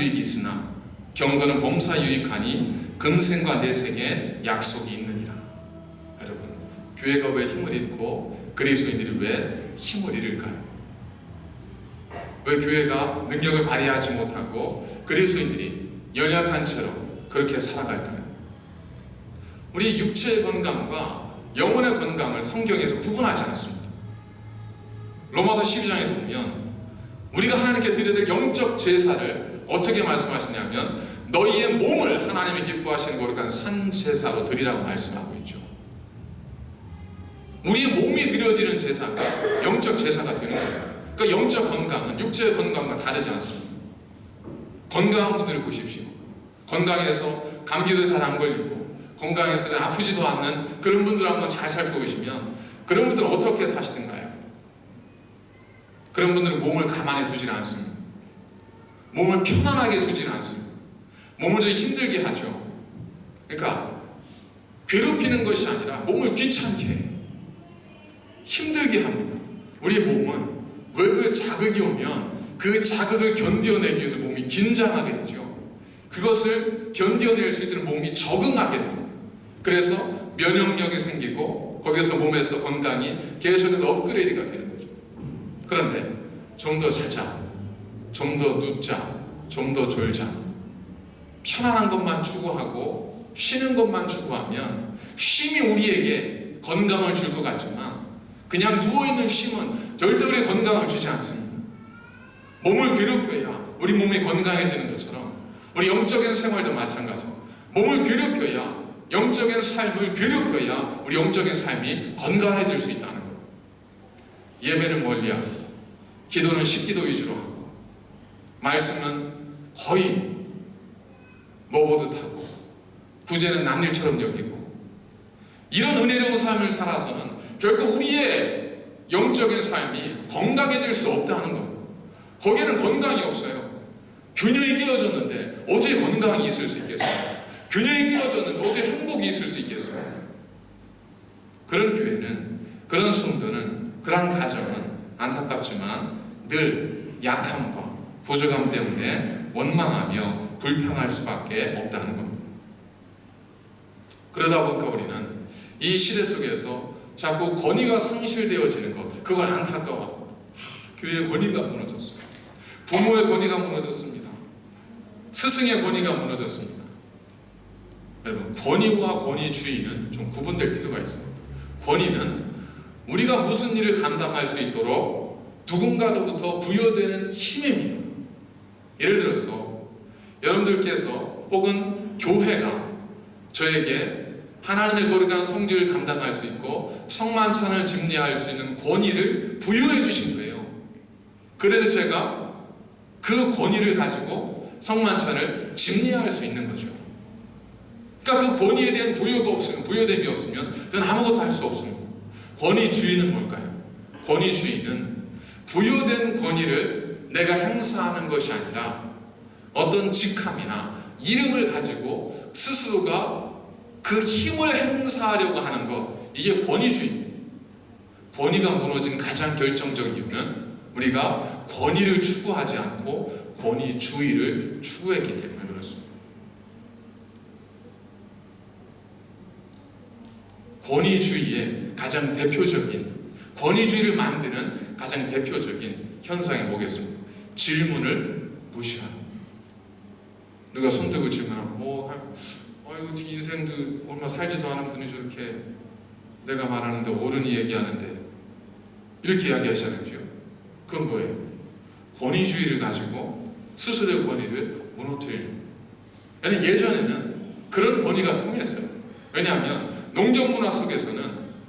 유익이 있으나 경건은 범사 유익하니 금생과 내생에 약속이 있느니라. 여러분, 교회가 왜 힘을 잃고 그리스도인들이 왜 힘을 잃을까요? 왜 교회가 능력을 발휘하지 못하고 그리스도인들이 연약한 채로 그렇게 살아갈까요? 우리 육체의 건강과 영혼의 건강을 성경에서 구분하지 않습니다. 로마서 12장에 보면 우리가 하나님께 드려야 될 영적 제사를 어떻게 말씀하시냐면 너희의 몸을 하나님이 기뻐하시는 거룩한 산제사로 드리라고 말씀하고 있죠. 우리의 몸이 드려지는 제사가 영적 제사가 되는 거예요. 그러니까 영적 건강은 육체의 건강과 다르지 않습니다. 건강한 분들을 보십시오. 건강해서 감기도 잘 안 걸리고 건강해서 아프지도 않는 그런 분들 한번 잘 살펴보시면 그런 분들은 어떻게 사시던가요? 그런 분들은 몸을 가만히 두질 않습니다. 몸을 편안하게 두질 않습니다. 몸을 좀 힘들게 하죠. 그러니까 괴롭히는 것이 아니라 몸을 귀찮게 해요. 힘들게 합니다. 우리 몸은 외부의 자극이 오면 그 자극을 견뎌내기 위해서 몸이 긴장하게 되죠. 그것을 견뎌낼 수 있도록 몸이 적응하게 됩니다. 그래서 면역력이 생기고 거기서 몸에서 건강이 계속해서 업그레이드가 되는 거죠. 그런데 좀 더 자자, 좀 더 눕자, 좀 더 졸자, 편안한 것만 추구하고 쉬는 것만 추구하면 쉼이 우리에게 건강을 줄 것 같지만 그냥 누워있는 쉼은 절대 우리의 건강을 주지 않습니다. 몸을 괴롭혀야 우리 몸이 건강해지는 것처럼 우리 영적인 생활도 마찬가지로 몸을 괴롭혀야 영적인 삶을 괴롭혀야 우리 영적인 삶이 건강해질 수 있다는 거예요. 예배는 멀리하고 기도는 식기도 위주로 하고 말씀은 거의 먹어도 타고 구제는 남일처럼 여기고 이런 은혜로운 삶을 살아서는 결국 우리의 영적인 삶이 건강해질 수 없다는 겁니다. 거기에는 건강이 없어요. 균형이 깨어졌는데 어떻게 건강이 있을 수 있겠어요? 균형이 깨어졌는데 어떻게 행복이 있을 수 있겠어요? 그런 교회는, 그런 성도는, 그런 가정은 안타깝지만 늘 약함과 부족함 때문에 원망하며 불평할 수밖에 없다는 겁니다. 그러다 보니까 우리는 이 시대 속에서 자꾸 권위가 상실되어지는 것, 그걸 안타까워합니다. 교회의 권위가 무너졌어요. 부모의 권위가 무너졌습니다. 스승의 권위가 무너졌습니다. 여러분, 권위와 권위주의는 좀 구분될 필요가 있습니다. 권위는 우리가 무슨 일을 감당할 수 있도록 누군가로부터 부여되는 힘입니다. 예를 들어서 여러분들께서 혹은 교회가 저에게 하나님의 거룩한 성직을 감당할 수 있고 성만찬을 집례할 수 있는 권위를 부여해 주신 거예요. 그래서 제가 그 권위를 가지고 성만찬을 집례할 수 있는 거죠. 그러니까 그 권위에 대한 부여됨이 없으면 저는 아무것도 할 수 없습니다. 권위주의는 뭘까요? 권위주의는 부여된 권위를 내가 행사하는 것이 아니라 어떤 직함이나 이름을 가지고 스스로가 그 힘을 행사하려고 하는 것, 이게 권위주의입니다. 권위가 무너진 가장 결정적인 이유는 우리가 권위를 추구하지 않고 권위주의를 추구했기 때문에 그렇습니다. 권위주의의 가장 대표적인, 권위주의를 만드는 가장 대표적인 현상이 뭐겠습니까? 질문을 무시하는. 누가 손들고 질문하고 어떻게 인생도 얼마 살지도 않은 분이 저렇게 내가 말하는데 어른이 얘기하는데 이렇게 이야기하시잖아요. 그건 뭐예요? 권위주의를 가지고 스스로의 권위를 무너뜨리는. 예전에는 그런 권위가 통했어요. 왜냐하면 농경문화 속에서는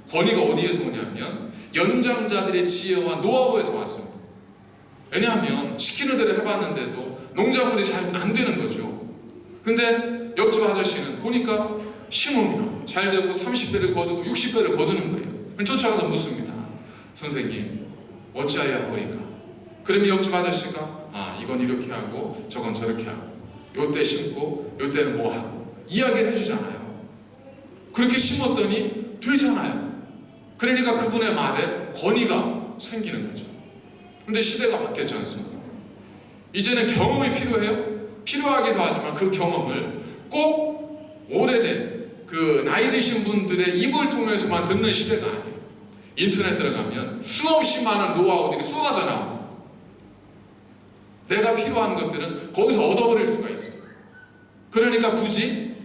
권위가 어디에서 오냐면 연장자들의 지혜와 노하우에서 왔습니다. 왜냐하면 시키는 대로 해봤는데도 농작물이 잘 안 되는 거죠. 근데 옆집 아저씨는 보니까 심으면 잘 되고 30배를 거두고 60배를 거두는 거예요. 그럼 쫓아가서 묻습니다. 선생님, 어찌하여야 하오리까? 그러면 옆집 아저씨가 이건 이렇게 하고 저건 저렇게 하고 요때 심고 요때는 뭐 하고 이야기를 해주잖아요. 그렇게 심었더니 되잖아요. 그러니까 그분의 말에 권위가 생기는 거죠. 근데 시대가 바뀌었지 않습니까? 이제는 경험이 필요해요? 필요하기도 하지만 그 경험을 꼭 오래된 그 나이 드신 분들의 입을 통해서만 듣는 시대가 아니에요. 인터넷 들어가면 수없이 많은 노하우들이 쏟아져 나옵니다. 내가 필요한 것들은 거기서 얻어버릴 수가 있어요. 그러니까 굳이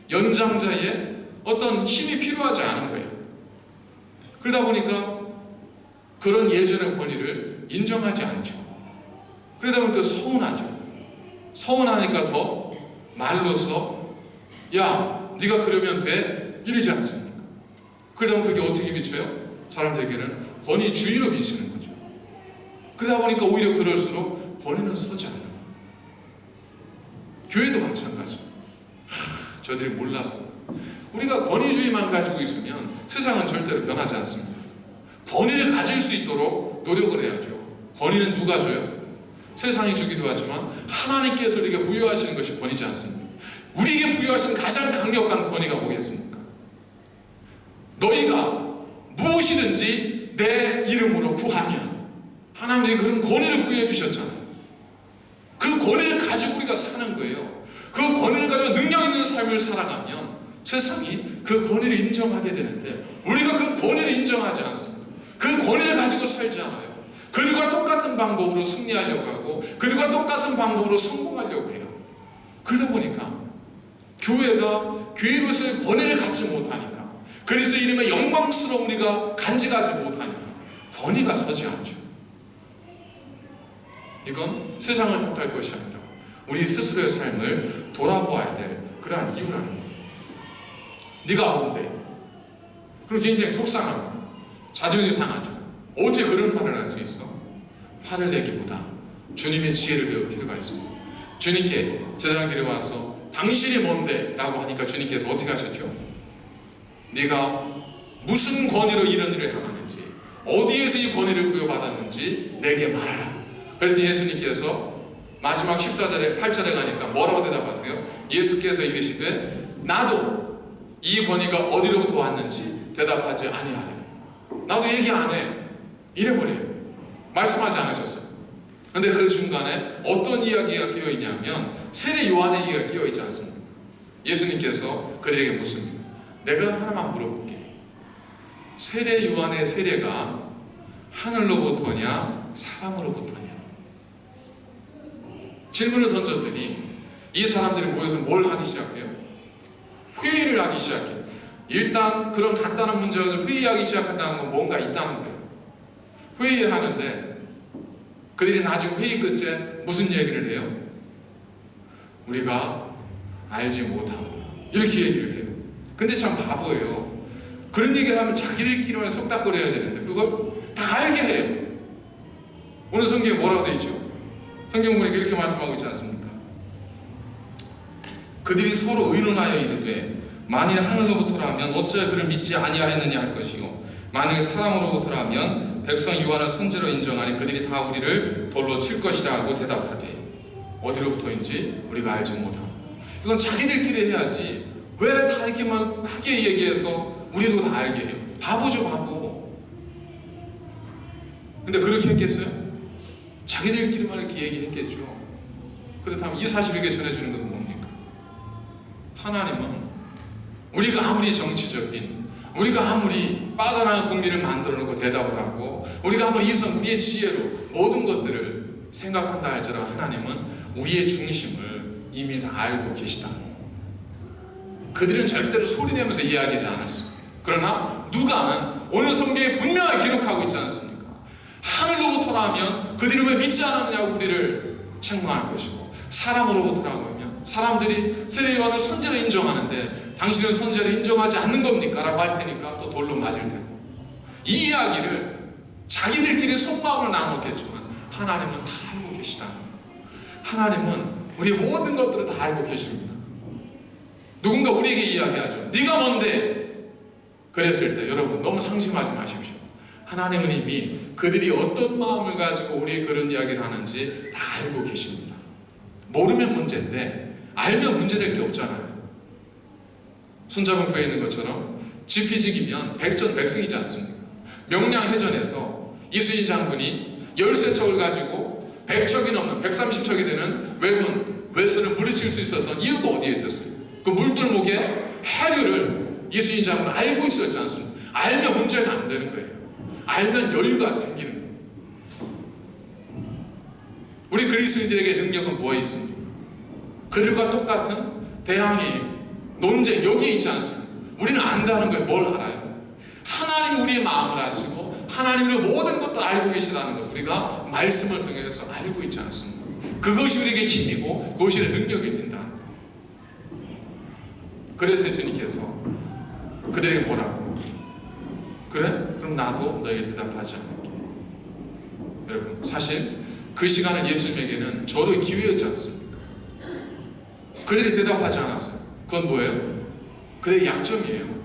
연장자의 어떤 힘이 필요하지 않은 거예요. 그러다 보니까 그런 예전의 권위를 인정하지 않죠. 그러다 보니까 서운하죠. 서운하니까 더 말로써 야 네가 그러면 돼 이러지 않습니까? 그러다 보면 그게 어떻게 비쳐요? 사람들에게는 권위주의로 비치는 거죠. 그러다 보니까 오히려 그럴수록 권위는 서지 않는 거예요. 교회도 마찬가지예요. 저들이 몰라서 우리가 권위주의만 가지고 있으면 세상은 절대로 변하지 않습니다. 권위를 가질 수 있도록 노력을 해야죠. 권위는 누가 줘요? 세상이 주기도 하지만 하나님께서 우리에게 부여하시는 것이 권위지 않습니까? 우리에게 부여하신 가장 강력한 권위가 뭐겠습니까? 너희가 무엇이든지 내 이름으로 구하면 하나님이 그런 권위를 부여해 주셨잖아요. 그 권위를 가지고 우리가 사는 거예요. 그 권위를 가지고 능력 있는 삶을 살아가면 세상이 그 권위를 인정하게 되는데 우리가 그 권위를 인정하지 않습니다. 그 권위를 가지고 살지 않아요. 그들과 똑같은 방법으로 승리하려고 하고 그들과 똑같은 방법으로 성공하려고 해요. 그러다 보니까 교회가 교회로서의 권위를 갖지 못하니까 그리스도 이름의 영광스러운 우리가 간직하지 못하니까 권위가 서지 않죠. 이건 세상을 탓할 것이 아니라 우리 스스로의 삶을 돌아보아야 될 그러한 이유라는 거예요. 네가 뭔데? 그럼 굉장히 속상하고 자존심이 상하죠. 어떻게 그런 말을 할 수 있어? 화를 내기보다 주님의 지혜를 배울 필요가 있습니다. 주님께 제사장들이 와서 당신이 뭔데? 라고 하니까 주님께서 어떻게 하셨죠? 네가 무슨 권위로 이런 일을 행하는지 어디에서 이 권위를 부여받았는지 내게 말하라. 그랬더니 예수님께서 마지막 14절에 8절에 가니까 뭐라고 대답하세요? 예수께서 이르시되 나도 이 권위가 어디로부터 왔는지 대답하지 아니하리라. 나도 얘기 안 해. 이래버려요. 말씀하지 않으셨어요. 근데 그 중간에 어떤 이야기가 끼어 있냐면 세례 요한의 이야기가 끼어 있지 않습니까? 예수님께서 그들에게 묻습니다. 내가 하나만 물어볼게. 세례 요한의 세례가 하늘로부터냐 사람으로부터냐? 질문을 던졌더니 이 사람들이 모여서 뭘 하기 시작해요? 회의를 하기 시작해요. 일단 그런 간단한 문제를 회의하기 시작한다는 건 뭔가 있다는 거예요. 회의하는데 그들이 나중에 회의 끝에 무슨 얘기를 해요? 우리가 알지 못하고 이렇게 얘기를 해요. 근데 참 바보예요. 그런 얘기를 하면 자기들끼리만 쏙닥거려야 되는데 그걸 다 알게 해요. 오늘 성경에 뭐라고 되어 있죠? 성경 보니까 이렇게 말씀하고 있지 않습니까? 그들이 서로 의논하여 이르되 만일 하늘로부터라면 어찌하여 그를 믿지 아니하였느냐 할 것이요 만일 사람으로부터라면 백성 요한을 선지로 인정하니 그들이 다 우리를 돌로 칠 것이라 하고 대답하되 어디로부터인지 우리가 알지 못하고. 이건 자기들끼리 해야지 왜 다 이렇게만 크게 얘기해서 우리도 다 알게 해요? 바보죠 바보. 근데 그렇게 했겠어요? 자기들끼리만 이렇게 얘기했겠죠. 그렇다면 이 사실에게 전해주는 건 뭡니까? 하나님은 우리가 아무리 정치적인 우리가 아무리 빠져나간 국민을 만들어 놓고 대답을 하고 우리가 아무리 우리의 지혜로 모든 것들을 생각한다 할지라도 하나님은 우리의 중심을 이미 다 알고 계시다. 그들은 절대로 소리내면서 이야기하지 않았어요. 그러나 누가는 오늘 성경에 분명히 기록하고 있지 않습니까? 하늘로부터라면 그들을 왜 믿지 않았느냐고 우리를 책망할 것이고 사람으로부터라고 하면 사람들이 세례 요한을 선지로 인정하는데 당신은 선지자를 인정하지 않는 겁니까? 라고 할 테니까 또 돌로 맞을 테고 이 이야기를 자기들끼리 속마음을 나눴겠지만 하나님은 다 알고 계시다. 하나님은 우리의 모든 것들을 다 알고 계십니다. 누군가 우리에게 이야기하죠. 네가 뭔데? 그랬을 때 여러분 너무 상심하지 마십시오. 하나님은 이미 그들이 어떤 마음을 가지고 우리의 그런 이야기를 하는지 다 알고 계십니다. 모르면 문제인데 알면 문제될 게 없잖아요. 손자병표에 있는 것처럼 지피지기면 백전백승이지 않습니까? 명량해전에서 이순신 장군이 13척을 가지고 100척이 넘는 130척이 되는 왜군 외선을 물리칠 수 있었던 이유가 어디에 있었어요? 그 물들목의 해류를 예수님이 잡은 알고 있었지 않습니까? 알면 문제가 안 되는 거예요. 알면 여유가 생기는 거예요. 우리 그리스도인들에게 능력은 뭐에 있습니까? 그들과 똑같은 대항해, 논쟁 여기에 있지 않습니까? 우리는 안다는 걸 뭘 알아요? 하나님이 우리의 마음을 아시고 하나님의 모든 것도 알고 계시다는 것을 우리가 말씀을 통해서 알고 있지 않습니까? 그것이 우리에게 힘이고 그것이 능력이 된다. 그래서 예수님께서 그들에게 뭐라고? 그래? 그럼 나도 너에게 대답하지 않을게. 여러분, 사실 그 시간은 예수님에게는 저도 기회였지 않습니까? 그들이 대답하지 않았어요. 그건 뭐예요? 그들의 약점이에요.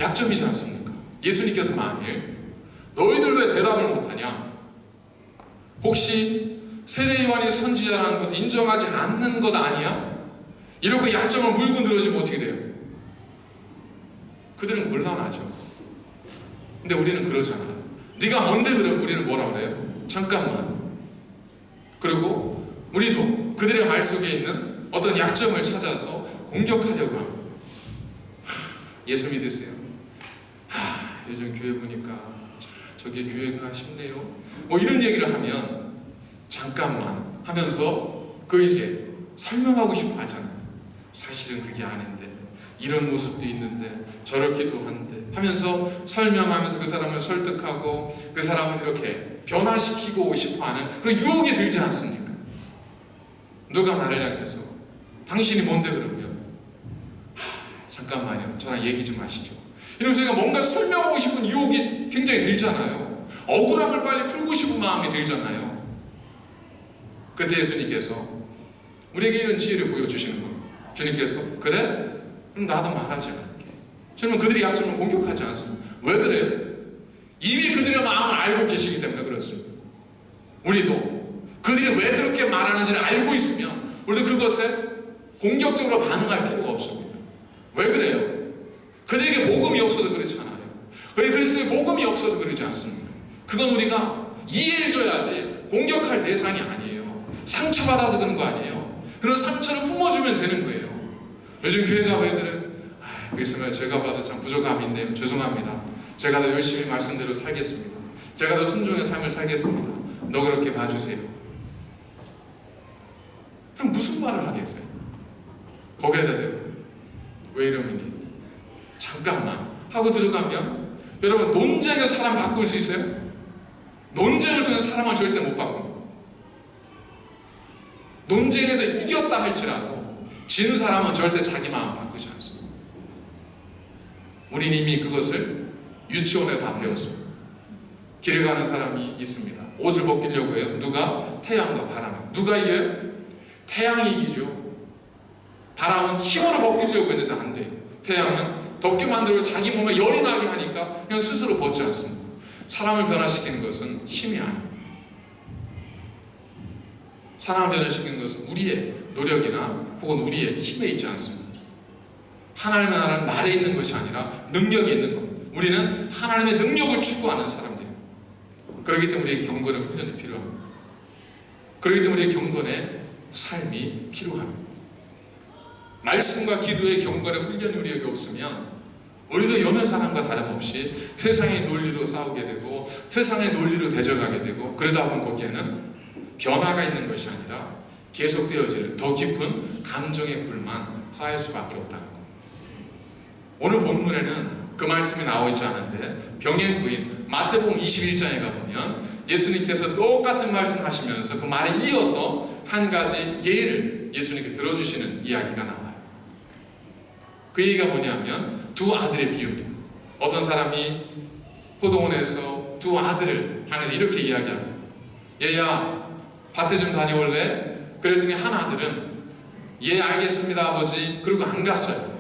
약점이지 않습니까? 예수님께서 만일 너희들 왜 대답을 못하냐? 혹시 세례 요한이 선지자라는 것을 인정하지 않는 것 아니야? 이렇게 약점을 물고 늘어지면 어떻게 돼요? 그들은 곤란하죠. 근데 우리는 그러잖아. 네가 뭔데 그래? 우리는 뭐라 그래요? 잠깐만. 그리고 우리도 그들의 말 속에 있는 어떤 약점을 찾아서 공격하려고 합니다. 예수 믿으세요? 요즘 교회 보니까 저게 교회가 싶네요. 뭐 이런 얘기를 하면 잠깐만 하면서 그 이제 설명하고 싶어 하잖아요. 사실은 그게 아닌데 이런 모습도 있는데 저렇게도 한데 하면서 설명하면서 그 사람을 설득하고 그 사람을 이렇게 변화시키고 싶어하는 그런 유혹이 들지 않습니까? 누가 나를 향해서 당신이 뭔데 그러면 잠깐만요, 저랑 얘기 좀 하시죠. 이러면서 우리가 뭔가 설명하고 싶은 유혹이 굉장히 들잖아요. 억울함을 빨리 풀고 싶은 마음이 들잖아요. 그때 예수님께서 우리에게 이런 지혜를 보여주시는 거예요. 주님께서 그래? 그럼 나도 말하지 않을게. 저는 그들의 약점을 공격하지 않습니다. 왜 그래요? 이미 그들의 마음을 알고 계시기 때문에 그렇습니다. 우리도 그들이 왜 그렇게 말하는지를 알고 있으면 우리도 그것에 공격적으로 반응할 필요가 없습니다. 왜 그래요? 그들에게 복음이 없어서 그렇잖아요. 왜 그리스도의 복음이 없어서 그러지 않습니까? 그건 우리가 이해해줘야지 공격할 대상이 아니에요. 상처받아서 그런 거 아니에요. 그런 상처를 품어주면 되는 거예요. 요즘 교회가 왜 그래? 그랬으면 제가 봐도 참 부족함이 있네요. 죄송합니다. 제가 더 열심히 말씀대로 살겠습니다. 제가 더 순종의 삶을 살겠습니다. 너 그렇게 봐주세요. 그럼 무슨 말을 하겠어요? 거기에다 대고 왜 이러니? 잠깐만 하고 들어가면 여러분, 논쟁을 사람 바꿀 수 있어요? 논쟁을 통해서 사람을 절대 못 바꿉니다. 논쟁에서 이겼다 할지라도 지는 사람은 절대 자기 마음 바꾸지 않습니다. 우린 이미 그것을 유치원에 다 배웠습니다. 길을 가는 사람이 있습니다. 옷을 벗기려고 해요. 누가? 태양과 바람. 누가 이겨요? 태양이 이기죠. 바람은 힘으로 벗기려고 했는데 안 돼요. 태양은 덥게 만들고 자기 몸에 열이 나게 하니까 그냥 스스로 벗지 않습니다. 사람을 변화시키는 것은 힘이 아니에요. 사람을 변화시키는 것은 우리의 노력이나 혹은 우리의 힘에 있지 않습니다. 하나님의 나라는 말에 있는 것이 아니라 능력이 있는 것. 우리는 하나님의 능력을 추구하는 사람들이에요. 그렇기 때문에 우리의 경건의 훈련이 필요합니다. 그렇기 때문에 우리의 경건의 삶이 필요합니다. 말씀과 기도의 경건의 훈련이 우리에게 없으면 우리도 여느 사람과 다름없이 세상의 논리로 싸우게 되고 세상의 논리로 대적하게 되고 그러다 보면 거기에는 변화가 있는 것이 아니라 계속되어질 더 깊은 감정의 불만 쌓일 수밖에 없다는 것. 오늘 본문에는 그 말씀이 나와 있지 않은데 병의 부인 마태복음 21장에 가보면 예수님께서 똑같은 말씀하시면서 그 말에 이어서 한 가지 예를 예수님께 들어주시는 이야기가 나와요. 그 얘기가 뭐냐면 두 아들의 비유입니다. 어떤 사람이 포도원에서 두 아들을 향해서 이렇게 이야기합니다. 얘야, 밭에 좀 다녀올래? 그랬더니 한 아들은 예 알겠습니다 아버지 그리고 안 갔어요.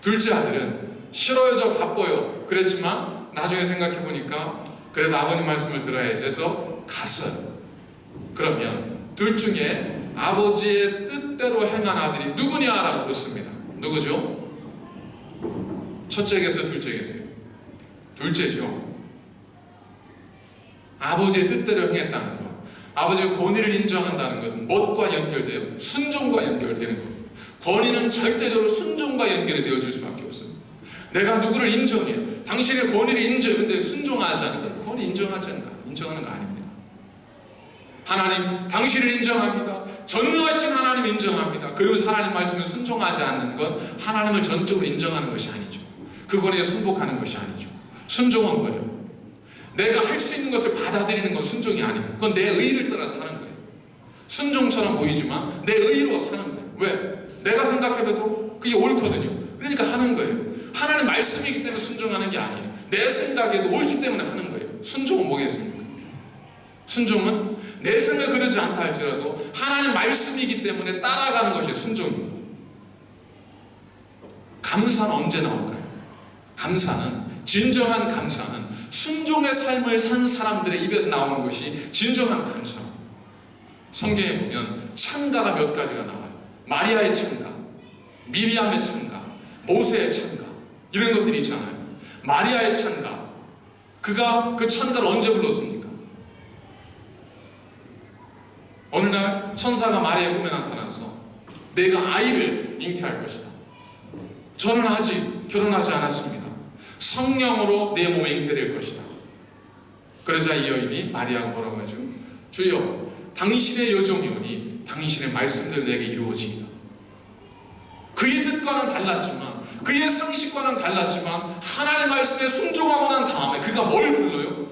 둘째 아들은 싫어요 저 바빠요 그랬지만 나중에 생각해보니까 그래도 아버님 말씀을 들어야지 해서 갔어요. 그러면 둘 중에 아버지의 뜻대로 행한 아들이 누구냐라고 묻습니다. 누구죠? 첫째겠어요? 둘째겠어요? 둘째죠. 아버지의 뜻대로 행했다는 것. 아버지의 권위를 인정한다는 것은 무엇과 연결돼요? 순종과 연결되는 겁니다. 권위는 절대적으로 순종과 연결이 되어질 수밖에 없습니다. 내가 누구를 인정해요. 당신의 권위를 인정했는데 순종하지 않는 것, 권위 인정하지 않는 것, 인정하는 거 아닙니다. 하나님, 당신을 인정합니다. 전능하신 하나님 인정합니다. 그리고 하나님 말씀에 순종하지 않는 건 하나님을 전적으로 인정하는 것이 아니죠. 그 권위에 순복하는 것이 아니죠. 순종은 뭐예요? 내가 할 수 있는 것을 받아들이는 건 순종이 아니에요. 그건 내 의의를 따라서 하는 거예요. 순종처럼 보이지만 내 의의로 사는 거예요. 왜? 내가 생각해봐도 그게 옳거든요. 그러니까 하는 거예요. 하나님 말씀이기 때문에 순종하는 게 아니에요. 내 생각에도 옳기 때문에 하는 거예요. 순종은 뭐겠습니까? 순종은 내 생각에 그러지 않다 할지라도 하나님 말씀이기 때문에 따라가는 것이 순종입니다. 감사는 언제 나올까요? 감사는, 진정한 감사는 순종의 삶을 산 사람들의 입에서 나오는 것이 진정한 감사입니다. 성경에 보면 찬가가 몇 가지가 나와요. 마리아의 찬가, 미리암의 찬가, 모세의 찬가, 이런 것들이 있잖아요. 마리아의 찬가, 그가 그 찬가를 언제 불렀습니까? 어느 날 천사가 마리아의 꿈에 나타나서 내가 아이를 잉태할 것이다. 저는 아직 결혼하지 않았습니다. 성령으로 내 몸에 잉태될 것이다. 그러자 이 여인이 마리아가 뭐라고 하죠? 주여, 당신의 여종이오니 당신의 말씀대로 내게 이루어지이다. 그의 뜻과는 달랐지만, 그의 상식과는 달랐지만 하나님의 말씀에 순종하고 난 다음에 그가 뭘 불러요?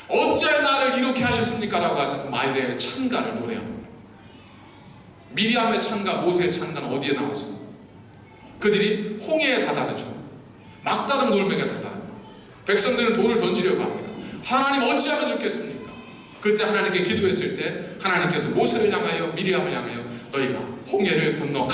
어찌하여 나를 이렇게 하셨습니까? 라고 하셔서 마리아의 찬가를 노래합니다. 미리암의 찬가, 모세의 찬가는 어디에 나왔습니까? 그들이 홍해에 다다르죠. 막다른 골목에 다다릅니다. 백성들은 돌을 던지려고 합니다. 하나님 어찌하면 좋겠습니까? 그때 하나님께 기도했을 때 하나님께서 모세를 향하여 미리암을 향하여 너희가 홍해를 건너